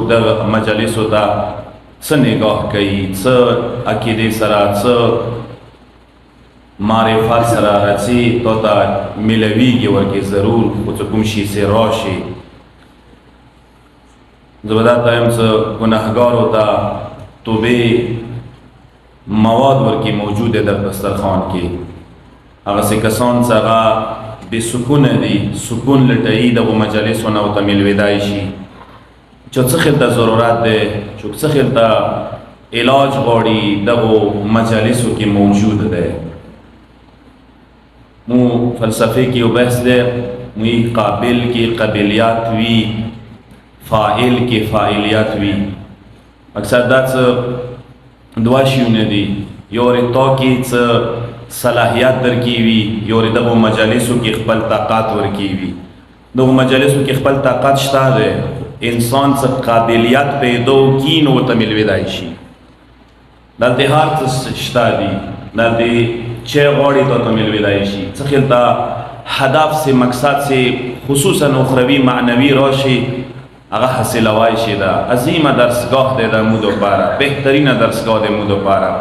د مجالسو ته څه نگاه کوي، څه عقیدې سره، څه معرفت سره راځي تو ته ملویږي ورکې ضرور، خو څه کوم شي سې راشي. زه به دا وایم څه ګناهګارو ته توبې مواد ورکې موجود دی در دسترخوان کې. هغسې کسان چې هغه بې سکونه دي، سکون لټوي دغو مجالسو نه ورته ملوېدای شي، چې څه خل ته ضرورت دی، چې څه خل ته علاج غواړي دغو مجالسو کې موجود دی. مو فلسفه کې یو بحث دی، موی قابل کې قابلیت وي، فاعل کې فاعلیت وي. مقصد دا څه دوه شیونه دي، یو ورې تا کې څه صلاحیت درکې وي، یو ورې دغو مجالسو کې خپل طاقت ورکې وي. دغو مجالسو کې خپل طاقت شته دی، انسان څه قابلیت پیدا کړي نو ورته ملوېدای شي. دلته هر څه شته دي، دلته چې غواړي ته ملوېدای شي. څه خیال ته هدف سے مقصد سے خصوصا اخروی معنوي راشي هغه حاصلوای شي. دا عظیمه درسگاه دی د مو دپاره، بهترینه درسگاه دی مو دپاره.